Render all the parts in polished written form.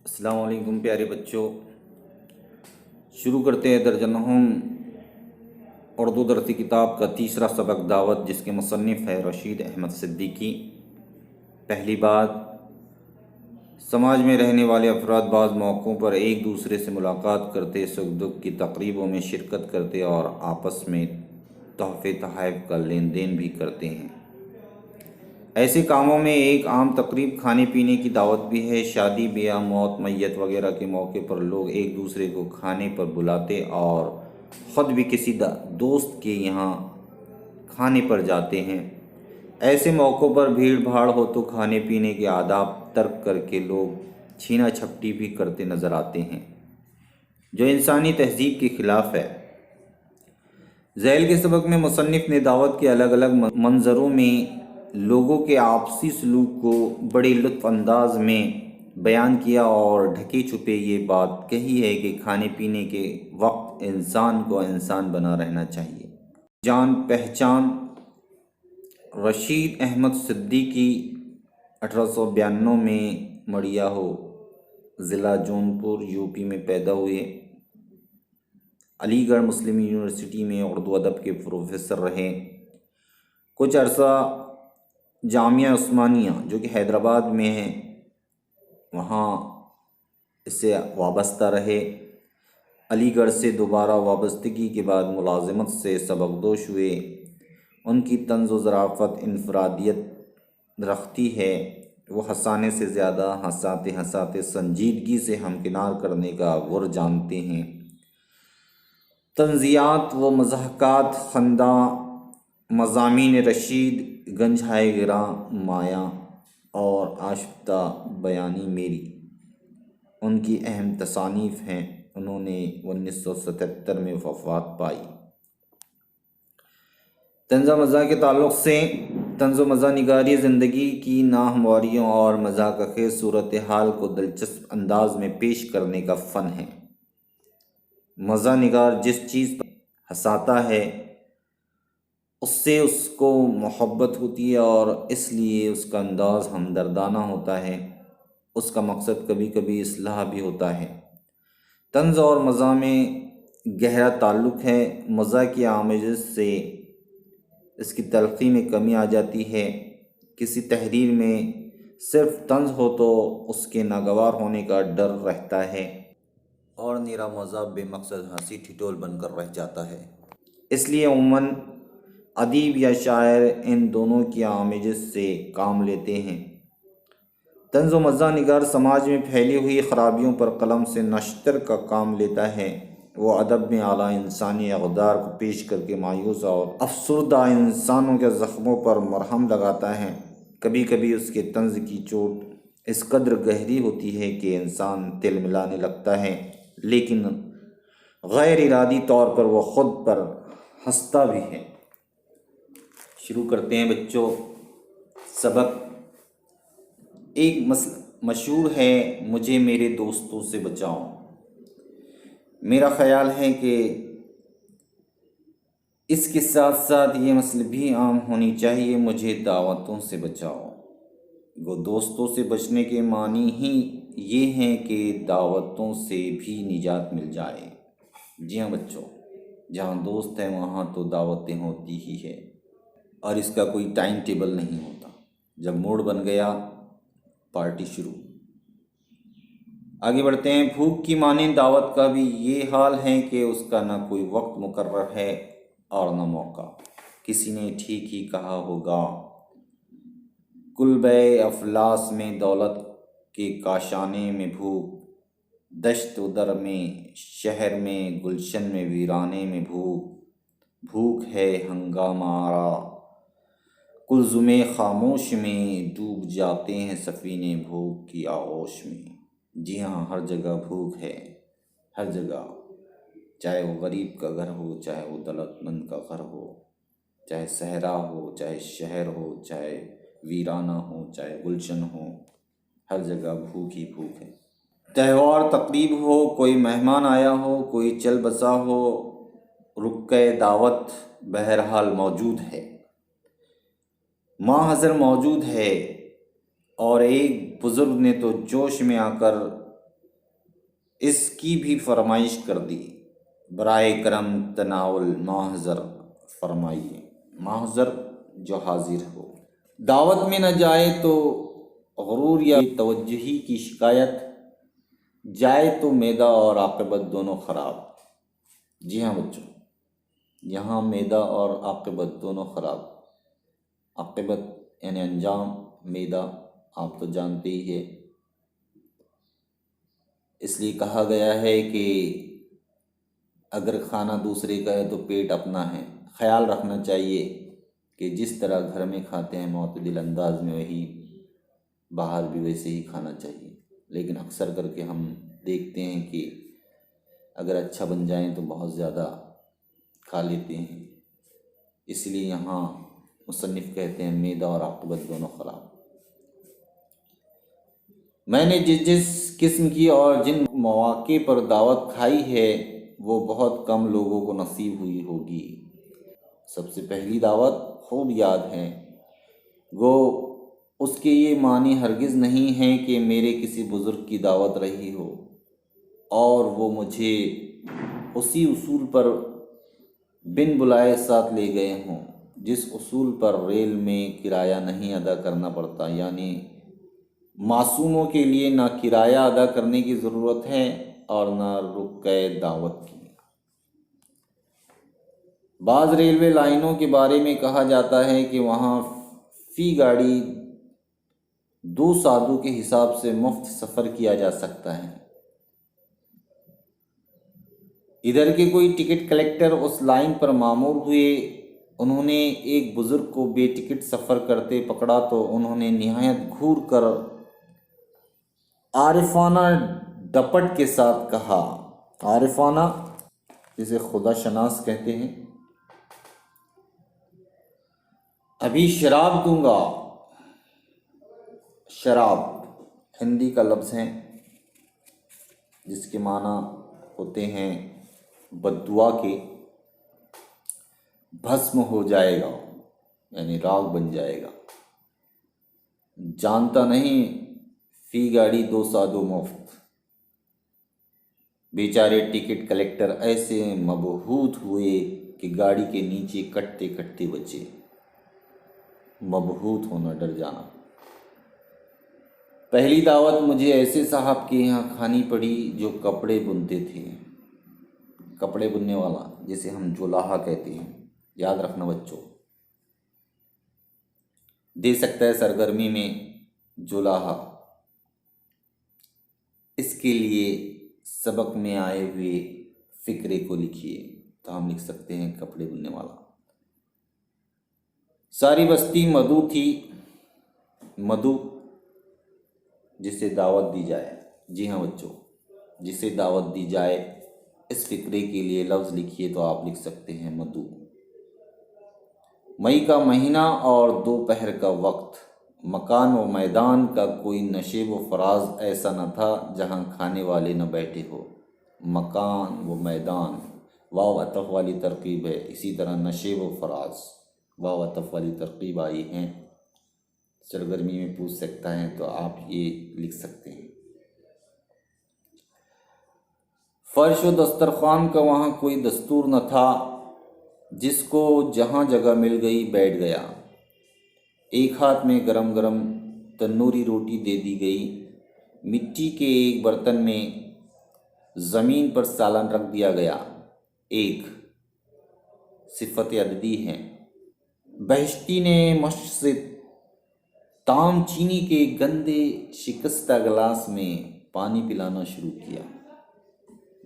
السلام علیکم پیارے بچوں، شروع کرتے ہیں درجہ نہم اردو درسی کتاب کا تیسرا سبق دعوت، جس کے مصنف ہے رشید احمد صدیقی۔ پہلی بات، سماج میں رہنے والے افراد بعض موقعوں پر ایک دوسرے سے ملاقات کرتے، سکھ دکھ کی تقریبوں میں شرکت کرتے اور آپس میں تحفے تحائف کا لین دین بھی کرتے ہیں۔ ایسے کاموں میں ایک عام تقریب کھانے پینے کی دعوت بھی ہے۔ شادی بیاہ، موت، میت وغیرہ کے موقع پر لوگ ایک دوسرے کو کھانے پر بلاتے اور خود بھی کسی دوست کے یہاں کھانے پر جاتے ہیں۔ ایسے موقعوں پر بھیڑ بھاڑ ہو تو کھانے پینے کے آداب ترک کر کے لوگ چھینا چھپٹی بھی کرتے نظر آتے ہیں، جو انسانی تہذیب کے خلاف ہے۔ ذیل کے سبق میں مصنف نے دعوت کے الگ الگ منظروں میں لوگوں کے آپسی سلوک کو بڑے لطف انداز میں بیان کیا اور ڈھکے چھپے یہ بات کہی ہے کہ کھانے پینے کے وقت انسان کو انسان بنا رہنا چاہیے۔ جان پہچان، رشید احمد صدیقی 1892 میں مڑیاہو، ضلع جونپور، یوپی میں پیدا ہوئے۔ علی گڑھ مسلم یونیورسٹی میں اردو ادب کے پروفیسر رہے۔ کچھ عرصہ جامعہ عثمانیہ جو کہ حیدرآباد میں ہے، وہاں اس سے وابستہ رہے۔ علی گڑھ سے دوبارہ وابستگی کے بعد ملازمت سے سبکدوش ہوئے۔ ان کی طنز و ظرافت انفرادیت رکھتی ہے۔ وہ ہنسانے سے زیادہ ہنساتے ہنساتے سنجیدگی سے ہمکنار کرنے کا گر جانتے ہیں۔ طنزیات و مضحکات خنداں مضامین رشید، گنج ہائے گراں مایہ اور آشفتہ بیانی میری ان کی اہم تصانیف ہیں۔ انہوں نے 1977 میں وفات پائی۔ طنز و مزاح کے تعلق سے، طنز و مزاح نگاری زندگی کی ناہمواریوں اور مذاق خیز صورتحال کو دلچسپ انداز میں پیش کرنے کا فن ہے۔ مزاح نگار جس چیز پر ہنساتا ہے اس سے اس کو محبت ہوتی ہے اور اس لیے اس کا انداز ہمدردانہ ہوتا ہے۔ اس کا مقصد کبھی کبھی اصلاح بھی ہوتا ہے۔ طنز اور مزاح میں گہرا تعلق ہے۔ مزاح کی آمیزش سے اس کی تلخی میں کمی آ جاتی ہے۔ کسی تحریر میں صرف طنز ہو تو اس کے ناگوار ہونے کا ڈر رہتا ہے اور نرا مزاح بے مقصد ہنسی ٹھٹول بن کر رہ جاتا ہے۔ اس لیے عموماً ادیب یا شاعر ان دونوں کی آمیزش سے کام لیتے ہیں۔ طنز و مزاح نگار سماج میں پھیلی ہوئی خرابیوں پر قلم سے نشتر کا کام لیتا ہے۔ وہ ادب میں اعلیٰ انسانی اقدار کو پیش کر کے مایوس اور افسردہ انسانوں کے زخموں پر مرہم لگاتا ہے۔ کبھی کبھی اس کے طنز کی چوٹ اس قدر گہری ہوتی ہے کہ انسان تل ملانے لگتا ہے، لیکن غیر ارادی طور پر وہ خود پر ہنستا بھی ہے۔ شروع کرتے ہیں بچوں سبق۔ ایک مشہور ہے، مجھے میرے دوستوں سے بچاؤ۔ میرا خیال ہے کہ اس کے ساتھ ساتھ یہ مسئلہ بھی عام ہونی چاہیے، مجھے دعوتوں سے بچاؤ۔ وہ دوستوں سے بچنے کے معنی ہی یہ ہیں کہ دعوتوں سے بھی نجات مل جائے۔ جی ہاں بچوں، جہاں دوست ہیں وہاں تو دعوتیں ہوتی ہی ہے، اور اس کا کوئی ٹائم ٹیبل نہیں ہوتا۔ جب موڈ بن گیا پارٹی شروع۔ آگے بڑھتے ہیں۔ بھوک کی مانند دعوت کا بھی یہ حال ہے کہ اس کا نہ کوئی وقت مقرر ہے اور نہ موقع۔ کسی نے ٹھیک ہی کہا ہوگا، کلبہ افلاس میں دولت کے کاشانے میں بھوک، دشت و در میں شہر میں گلشن میں ویرانے میں بھوک، بھوک ہے ہنگامہ آرا کلزم خاموش میں، ڈوب جاتے ہیں سفینے بھوک کی آغوش میں۔ جی ہاں، ہر جگہ بھوک ہے، ہر جگہ، چاہے وہ غریب کا گھر ہو، چاہے وہ دولت مند کا گھر ہو، چاہے صحرا ہو، چاہے شہر ہو، چاہے ویرانہ ہو، چاہے گلشن ہو، ہر جگہ بھوک ہی بھوک ہے۔ تہوار تقریب ہو، کوئی مہمان آیا ہو، کوئی چل بسا ہو، رکے دعوت بہرحال موجود ہے، ماں حضر موجود ہے۔ اور ایک بزرگ نے تو جوش میں آ کر اس کی بھی فرمائش کر دی، براہ کرم تناول محضر فرمائیے، محضر جو حاضر ہو۔ دعوت میں نہ جائے تو غرور یا توجہی کی شکایت، جائے تو معدہ اور عاقبت دونوں خراب۔ جی ہاں بچوں، یہاں معدہ اور عاقبت دونوں خراب۔ عاقبت یعنی انجام، معدہ آپ تو جانتے ہی ہے۔ اس لیے کہا گیا ہے کہ اگر کھانا دوسرے کا ہے تو پیٹ اپنا ہے۔ خیال رکھنا چاہیے کہ جس طرح گھر میں کھاتے ہیں معتدل انداز میں، وہی باہر بھی ویسے ہی کھانا چاہیے۔ لیکن اکثر کر کے ہم دیکھتے ہیں کہ اگر اچھا بن جائیں تو بہت زیادہ کھا لیتے ہیں۔ اس لیے یہاں مصنف کہتے ہیں معدہ اور عاقبت دونوں خراب۔ میں نے جس قسم کی اور جن مواقع پر دعوت کھائی ہے وہ بہت کم لوگوں کو نصیب ہوئی ہوگی۔ سب سے پہلی دعوت خوب یاد ہے، گو اس کے یہ معنی ہرگز نہیں ہے کہ میرے کسی بزرگ کی دعوت رہی ہو اور وہ مجھے اسی اصول پر بن بلائے ساتھ لے گئے ہوں جس اصول پر ریل میں کرایہ نہیں ادا کرنا پڑتا، یعنی معصوموں کے لیے نہ کرایہ ادا کرنے کی ضرورت ہے اور نہ رکع دعوت کی۔ بعض ریلوے لائنوں کے بارے میں کہا جاتا ہے کہ وہاں فی گاڑی 2 سادوں کے حساب سے مفت سفر کیا جا سکتا ہے۔ ادھر کے کوئی ٹکٹ کلیکٹر اس لائن پر مامور ہوئے، انہوں نے ایک بزرگ کو بے ٹکٹ سفر کرتے پکڑا تو انہوں نے نہایت گھور کر عارفانہ ڈپٹ کے ساتھ کہا، عارفانہ جسے خدا شناس کہتے ہیں، ابھی شراب دوں گا۔ شراب ہندی کا لفظ ہے جس کے معنی ہوتے ہیں بد دعا کے۔ بھسم ہو جائے گا یعنی راغ بن جائے گا۔ جانتا نہیں فی گاڑی 2 سادوں مفت۔ بیچارے ٹکٹ کلیکٹر ایسے مبہوت ہوئے کہ گاڑی کے نیچے کٹتے کٹتے بچے۔ مبہوت ہونا، ڈر جانا۔ پہلی دعوت مجھے ایسے صاحب کے یہاں کھانی پڑی جو کپڑے بنتے تھے۔ کپڑے بننے والا جسے ہم جولاہا کہتے ہیں، یاد رکھنا بچوں۔ دے سکتا ہے سرگرمی میں جولاہا۔ اس کے لیے سبق میں آئے ہوئے فقرے کو لکھیے تو ہم لکھ سکتے ہیں کپڑے بننے والا۔ ساری بستی مدعو تھی۔ مدعو جسے دعوت دی جائے۔ جی ہاں بچوں، جسے دعوت دی جائے، اس فقرے کے لیے لفظ لکھیے تو آپ لکھ سکتے ہیں مدعو۔ مئی کا مہینہ اور دوپہر کا وقت، مکان و میدان کا کوئی نشیب و فراز ایسا نہ تھا جہاں کھانے والے نہ بیٹھے ہو۔ مکان و میدان واو عطف والی ترکیب ہے، اسی طرح نشیب و فراز واو عطف والی ترکیب آئی ہیں۔ سرگرمی میں پوچھ سکتا ہے تو آپ یہ لکھ سکتے ہیں۔ فرش و دسترخوان کا وہاں کوئی دستور نہ تھا، جس کو جہاں جگہ مل گئی بیٹھ گیا۔ ایک ہاتھ میں گرم گرم تنوری روٹی دے دی گئی، مٹی کے ایک برتن میں زمین پر سالن رکھ دیا گیا۔ ایک صفت عددی ہے۔ بہشتی نے مشق سے تام چینی کے گندے شکستہ گلاس میں پانی پلانا شروع کیا۔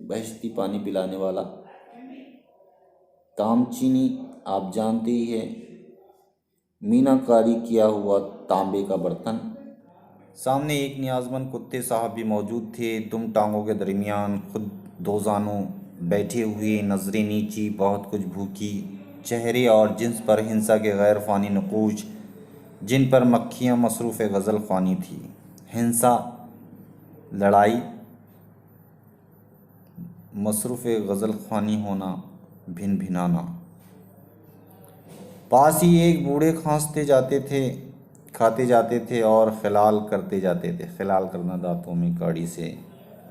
بہشتی پانی پلانے والا۔ تام چینی آپ جانتے ہی ہے، مینا کاری کیا ہوا تانبے کا برتن۔ سامنے ایک نیازمند کتے صاحب بھی موجود تھے، دم ٹانگوں کے درمیان خود دو زانوں بیٹھے ہوئے، نظریں نیچی، بہت کچھ بھوکی، چہرے اور جنس پر ہنسا کے غیر فانی نقوش، جن پر مکھیاں مصروف غزل خوانی تھی۔ ہنسا لڑائی، مصروف غزل خوانی ہونا، بھن بھنانا۔ پاس ہی ایک بوڑھے کھانستے جاتے تھے، کھاتے جاتے تھے اور خلال کرتے جاتے تھے۔ خلال کرنا، دانتوں میں کاڑی سے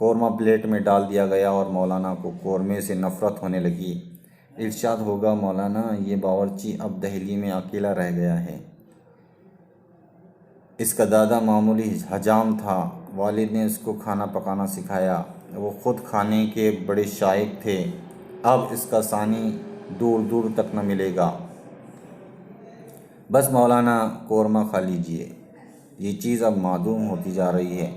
قورمہ پلیٹ میں ڈال دیا گیا اور مولانا کو قورمے سے نفرت ہونے لگی۔ ارشاد ہوگا مولانا یہ باورچی اب دہلی میں اکیلا رہ گیا ہے، اس کا دادا معمولی حجام تھا، والد نے اس کو کھانا پکانا سکھایا، وہ خود کھانے کے بڑے شائق تھے، اب اس کا ثانی دور دور تک نہ ملے گا، بس مولانا قورمہ کھا لیجئے۔ یہ چیز اب معدوم ہوتی جا رہی ہے،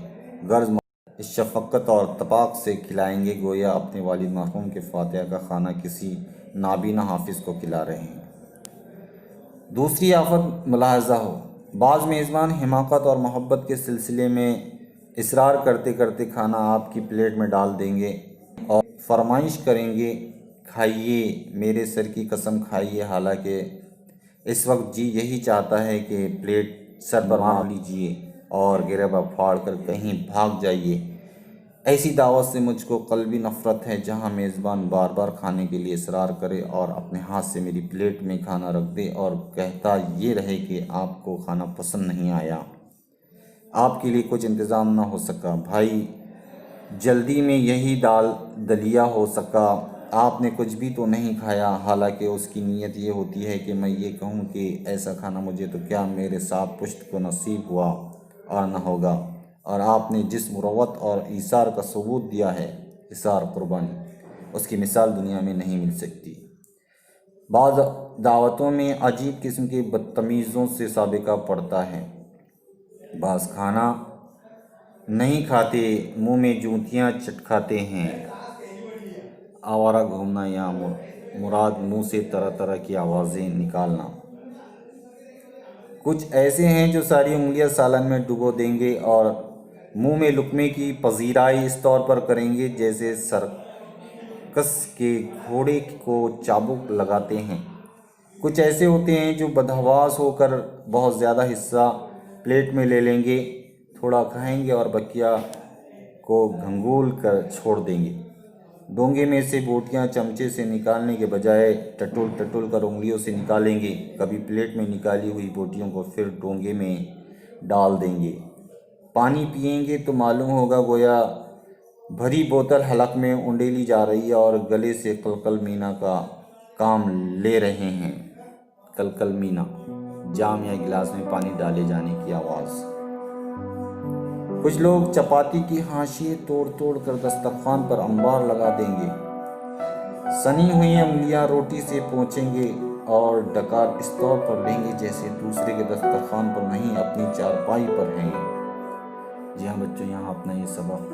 غرض اس شفقت اور اتفاق سے کھلائیں گے گویا اپنے والد مرحوم کے فاتحہ کا کھانا کسی نابینا حافظ کو کھلا رہے ہیں۔ دوسری آفت ملاحظہ ہو، بعض میزبان حماقت اور محبت کے سلسلے میں اصرار کرتے کرتے کھانا آپ کی پلیٹ میں ڈال دیں گے اور فرمائش کریں گے کھائیے، میرے سر کی قسم کھائیے، حالانکہ اس وقت جی یہی چاہتا ہے کہ پلیٹ سر پر مار لیجئے اور گریباں پھاڑ کر کہیں بھاگ جائیے۔ ایسی دعوت سے مجھ کو قلبی نفرت ہے جہاں میزبان بار بار کھانے کے لیے اصرار کرے اور اپنے ہاتھ سے میری پلیٹ میں کھانا رکھ دے اور کہتا یہ رہے کہ آپ کو کھانا پسند نہیں آیا، آپ کے لیے کچھ انتظام نہ ہو سکا، بھائی جلدی میں یہی دال دلیا ہو سکا، آپ نے کچھ بھی تو نہیں کھایا، حالانکہ اس کی نیت یہ ہوتی ہے کہ میں یہ کہوں کہ ایسا کھانا مجھے تو کیا میرے ساتھ پشت کو نصیب ہوا اور نہ ہوگا، اور آپ نے جس مروت اور ایثار کا ثبوت دیا ہے، ایثار قربانی، اس کی مثال دنیا میں نہیں مل سکتی۔ بعض دعوتوں میں عجیب قسم کے بدتمیزوں سے سابقہ پڑتا ہے، بعض کھانا نہیں کھاتے، منہ میں جوتیاں چٹکاتے ہیں، آوارہ گھومنا یا مراد منہ سے طرح طرح کی آوازیں نکالنا۔ کچھ ایسے ہیں جو ساری انگلیاں سالن میں ڈبو دیں گے اور منہ میں لقمے کی پذیرائی اس طور پر کریں گے جیسے سرکس کے گھوڑے کو چابک لگاتے ہیں۔ کچھ ایسے ہوتے ہیں جو بدحواس ہو کر بہت زیادہ حصہ پلیٹ میں لے لیں گے، تھوڑا کھائیں گے اور بقیہ کو گھنگول کر چھوڑ دیں گے۔ ڈونگے میں سے بوٹیاں چمچے سے نکالنے کے بجائے ٹٹول ٹٹول کر انگلیوں سے نکالیں گے، کبھی پلیٹ میں نکالی ہوئی بوٹیوں کو پھر ڈونگے میں ڈال دیں گے۔ پانی پئیں گے تو معلوم ہوگا گویا بھری بوتل حلق میں انڈیلی جا رہی ہے اور گلے سے قلقل مینا کا کام لے رہے ہیں۔ قلقل مینا، جام یا گلاس میں پانی ڈالے جانے کی آواز۔ کچھ لوگ چپاتی کی حاشیے توڑ توڑ کر دسترخوان پر انبار لگا دیں گے، سنی ہوئی انگلیاں روٹی سے پونچھیں گے اور ڈکار اس طور پر لیں گے جیسے دوسرے کے دسترخوان پر نہیں اپنی چارپائی پر ہیں۔ جی ہاں بچوں، یہاں اپنا یہ سبق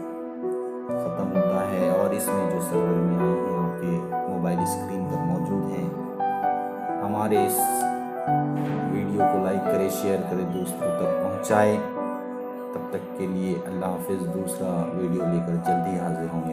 ختم ہوتا ہے اور اس میں جو سرگرمیاں آئی ہیں آپ کے موبائل اسکرین پر موجود ہیں۔ ہمارے اس ویڈیو کو لائک کرے، شیئر کرے، دوستوں تک پہنچائے۔ تب تک کے لیے اللہ حافظ، دوسرا ویڈیو لے کر جلدی حاضر ہوں گے۔